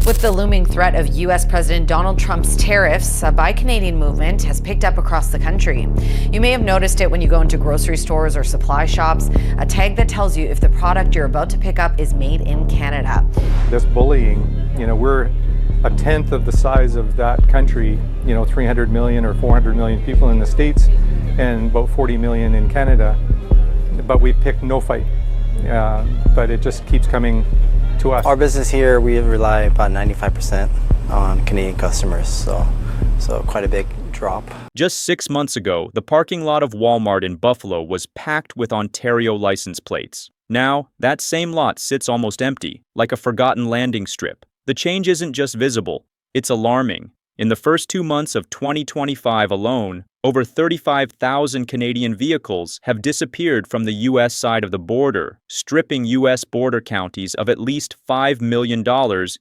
With the looming threat of U.S. President Donald Trump's tariffs, a Buy Canadian movement has picked up across the country. You may have noticed it when you go into grocery stores or supply shops, a tag that tells you if the product you're about to pick up is made in Canada. This bullying, we're a tenth of the size of that country, 300 million or 400 million people in the States and about 40 million in Canada, but we've picked no fight. But it just keeps coming to us. Our business here, we rely about 95% on Canadian customers, so quite a big drop. Just 6 months ago, the parking lot of Walmart in Buffalo was packed with Ontario license plates. Now, that same lot sits almost empty, like a forgotten landing strip. The change isn't just visible, it's alarming. In the first 2 months of 2025 alone, over 35,000 Canadian vehicles have disappeared from the U.S. side of the border, stripping U.S. border counties of at least $5 million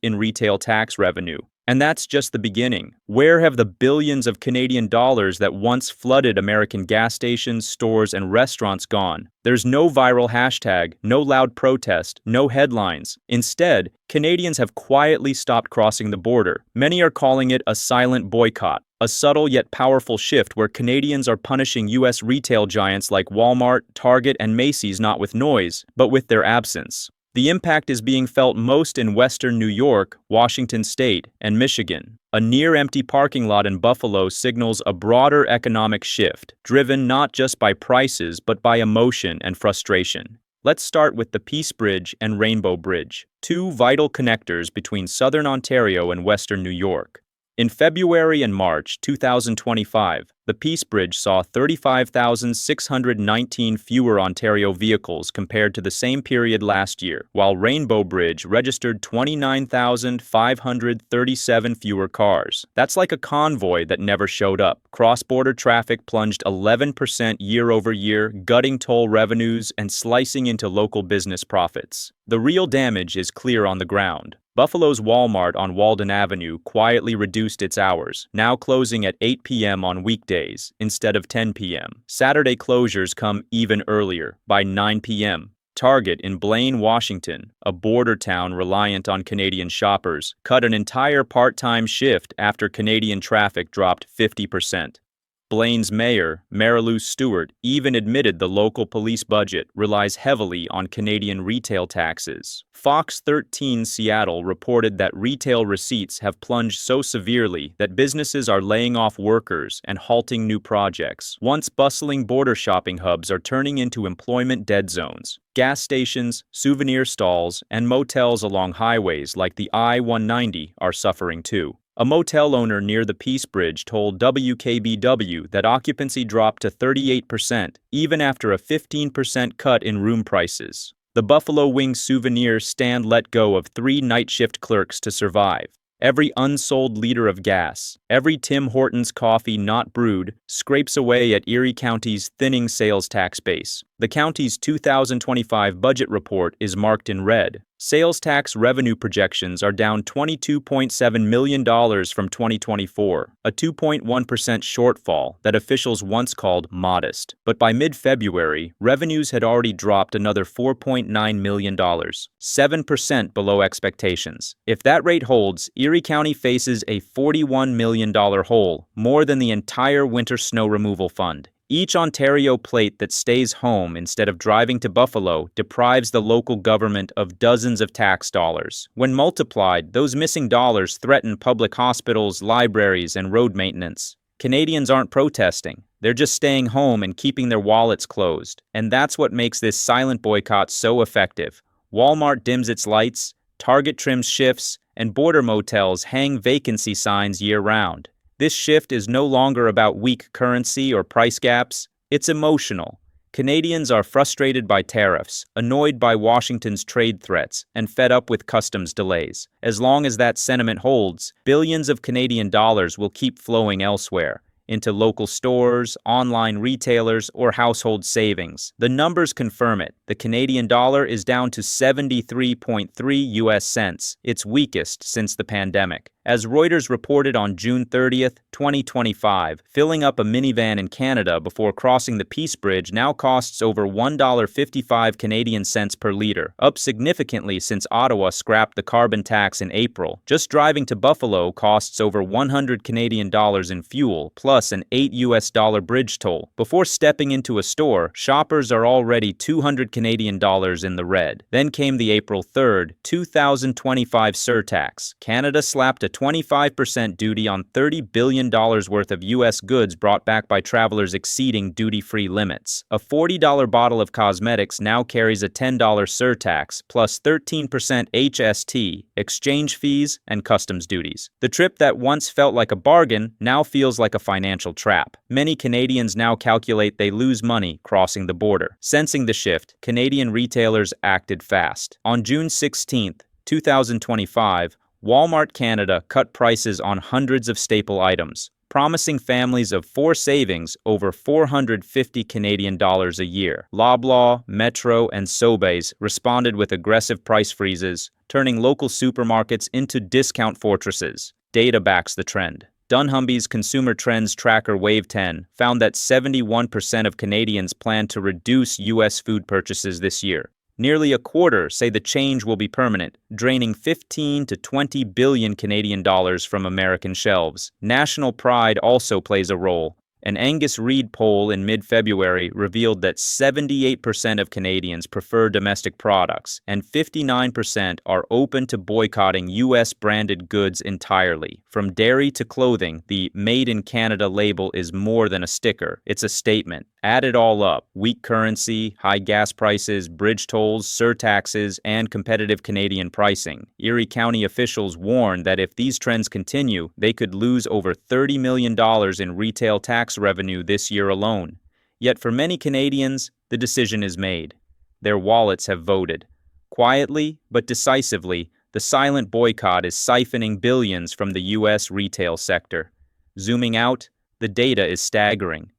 in retail tax revenue. And that's just the beginning. Where have the billions of Canadian dollars that once flooded American gas stations, stores, and restaurants gone? There's no viral hashtag, no loud protest, no headlines. Instead, Canadians have quietly stopped crossing the border. Many are calling it a silent boycott, a subtle yet powerful shift where Canadians are punishing U.S. retail giants like Walmart, Target, and Macy's not with noise, but with their absence. The impact is being felt most in western New York, Washington State, and Michigan. A near-empty parking lot in Buffalo signals a broader economic shift, driven not just by prices but by emotion and frustration. Let's start with the Peace Bridge and Rainbow Bridge, two vital connectors between southern Ontario and western New York. In February and March 2025, the Peace Bridge saw 35,619 fewer Ontario vehicles compared to the same period last year, while Rainbow Bridge registered 29,537 fewer cars. That's like a convoy that never showed up. Cross-border traffic plunged 11% year-over-year, gutting toll revenues and slicing into local business profits. The real damage is clear on the ground. Buffalo's Walmart on Walden Avenue quietly reduced its hours, now closing at 8 p.m. on weekdays instead of 10 p.m. Saturday closures come even earlier, by 9 p.m. Target in Blaine, Washington, a border town reliant on Canadian shoppers, cut an entire part-time shift after Canadian traffic dropped 50%. Blaine's mayor, Marilou Stewart, even admitted the local police budget relies heavily on Canadian retail taxes. Fox 13 Seattle reported that retail receipts have plunged so severely that businesses are laying off workers and halting new projects. Once bustling border shopping hubs are turning into employment dead zones. Gas stations, souvenir stalls, and motels along highways like the I-190 are suffering too. A motel owner near the Peace Bridge told WKBW that occupancy dropped to 38%, even after a 15% cut in room prices. The Buffalo Wings souvenir stand let go of 3 night shift clerks to survive. Every unsold liter of gas, every Tim Hortons coffee not brewed, scrapes away at Erie County's thinning sales tax base. The county's 2025 budget report is marked in red. Sales tax revenue projections are down $22.7 million from 2024, a 2.1% shortfall that officials once called modest. But by mid-February, revenues had already dropped another $4.9 million, 7% below expectations. If that rate holds, Erie County faces a $41 million hole, more than the entire winter snow removal fund. Each Ontario plate that stays home instead of driving to Buffalo deprives the local government of dozens of tax dollars. When multiplied, those missing dollars threaten public hospitals, libraries, and road maintenance. Canadians aren't protesting. They're just staying home and keeping their wallets closed. And that's what makes this silent boycott so effective. Walmart dims its lights, Target trims shifts, and border motels hang vacancy signs year-round. This shift is no longer about weak currency or price gaps. It's emotional. Canadians are frustrated by tariffs, annoyed by Washington's trade threats, and fed up with customs delays. As long as that sentiment holds, billions of Canadian dollars will keep flowing elsewhere, into local stores, online retailers, or household savings. The numbers confirm it. The Canadian dollar is down to 73.3 US cents, its weakest since the pandemic. As Reuters reported on June 30th, 2025, filling up a minivan in Canada before crossing the Peace Bridge now costs over $1.55 Canadian cents per liter, up significantly since Ottawa scrapped the carbon tax in April. Just driving to Buffalo costs over $100 Canadian in fuel, plus an $8 bridge toll. Before stepping into a store, shoppers are already $200 Canadian in the red. Then came the April 3rd, 2025 surtax. Canada slapped a 25% duty on $30 billion worth of U.S. goods brought back by travelers exceeding duty-free limits. A $40 bottle of cosmetics now carries a $10 surtax, plus 13% HST, exchange fees, and customs duties. The trip that once felt like a bargain now feels like a financial trap. Many Canadians now calculate they lose money crossing the border. Sensing the shift, Canadian retailers acted fast. On June 16, 2025, Walmart Canada cut prices on hundreds of staple items, promising families of four savings over $450 Canadian a year. Loblaw, Metro, and Sobeys responded with aggressive price freezes, turning local supermarkets into discount fortresses. Data backs the trend. Dunnhumby's Consumer Trends Tracker Wave 10 found that 71% of Canadians plan to reduce U.S. food purchases this year. Nearly a quarter say the change will be permanent, draining 15 to 20 billion Canadian dollars from American shelves. National pride also plays a role. An Angus Reid poll in mid-February revealed that 78% of Canadians prefer domestic products, and 59% are open to boycotting U.S.-branded goods entirely. From dairy to clothing, the Made in Canada label is more than a sticker. It's a statement. Add it all up: weak currency, high gas prices, bridge tolls, surtaxes, and competitive Canadian pricing. Erie County officials warn that if these trends continue, they could lose over $30 million in retail tax revenue this year alone. Yet for many Canadians, the decision is made. Their wallets have voted. Quietly, but decisively, the silent boycott is siphoning billions from the U.S. retail sector. Zooming out, the data is staggering.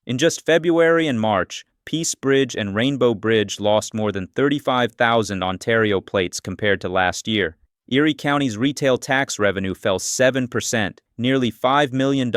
In just February and March, Peace Bridge and Rainbow Bridge lost more than 35,000 Ontario plates compared to last year. Erie County's retail tax revenue fell 7%, nearly $5 million,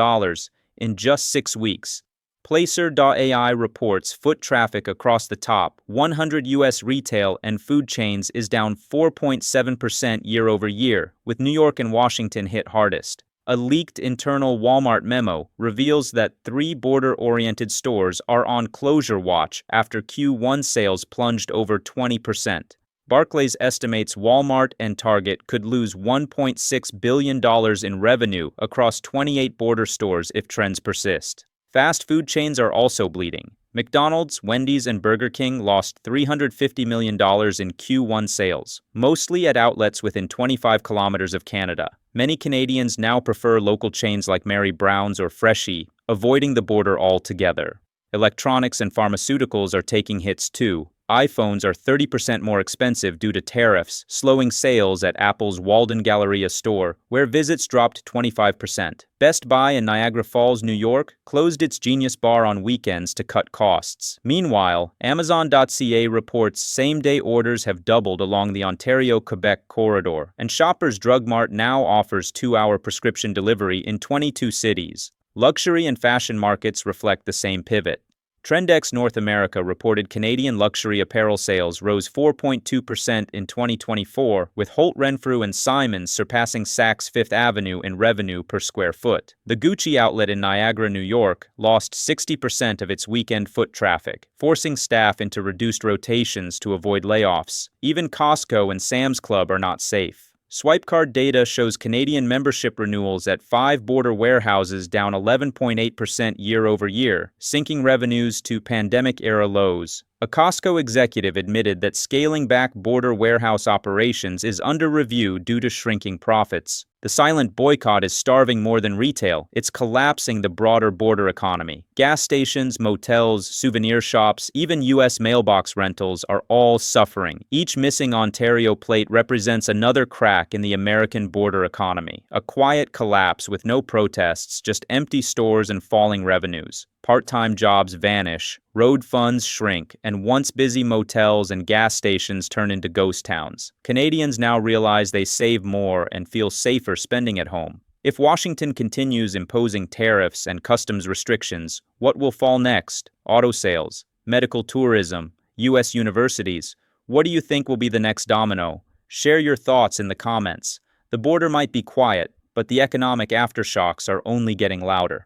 in just 6 weeks. Placer.ai reports foot traffic across the top 100 U.S. retail and food chains is down 4.7% year over year, with New York and Washington hit hardest. A leaked internal Walmart memo reveals that 3 border-oriented stores are on closure watch after Q1 sales plunged over 20%. Barclays estimates Walmart and Target could lose $1.6 billion in revenue across 28 border stores if trends persist. Fast food chains are also bleeding. McDonald's, Wendy's, and Burger King lost $350 million in Q1 sales, mostly at outlets within 25 kilometers of Canada. Many Canadians now prefer local chains like Mary Brown's or Freshii, avoiding the border altogether. Electronics and pharmaceuticals are taking hits too. iPhones are 30% more expensive due to tariffs, slowing sales at Apple's Walden Galleria store, where visits dropped 25%. Best Buy in Niagara Falls, New York, closed its Genius Bar on weekends to cut costs. Meanwhile, Amazon.ca reports same-day orders have doubled along the Ontario-Quebec corridor, and Shoppers Drug Mart now offers 2-hour prescription delivery in 22 cities. Luxury and fashion markets reflect the same pivot. Trendex North America reported Canadian luxury apparel sales rose 4.2% in 2024, with Holt Renfrew and Simons surpassing Saks Fifth Avenue in revenue per square foot. The Gucci outlet in Niagara, New York, lost 60% of its weekend foot traffic, forcing staff into reduced rotations to avoid layoffs. Even Costco and Sam's Club are not safe. Swipe card data shows Canadian membership renewals at 5 border warehouses down 11.8% year over year, sinking revenues to pandemic-era lows. A Costco executive admitted that scaling back border warehouse operations is under review due to shrinking profits. The silent boycott is starving more than retail. It's collapsing the broader border economy. Gas stations, motels, souvenir shops, even U.S. mailbox rentals are all suffering. Each missing Ontario plate represents another crack in the American border economy. A quiet collapse with no protests, just empty stores and falling revenues. Part-time jobs vanish, road funds shrink, and once busy motels and gas stations turn into ghost towns. Canadians now realize they save more and feel safer spending at home. If Washington continues imposing tariffs and customs restrictions, what will fall next? Auto sales, medical tourism, U.S. universities. What do you think will be the next domino? Share your thoughts in the comments. The border might be quiet, but the economic aftershocks are only getting louder.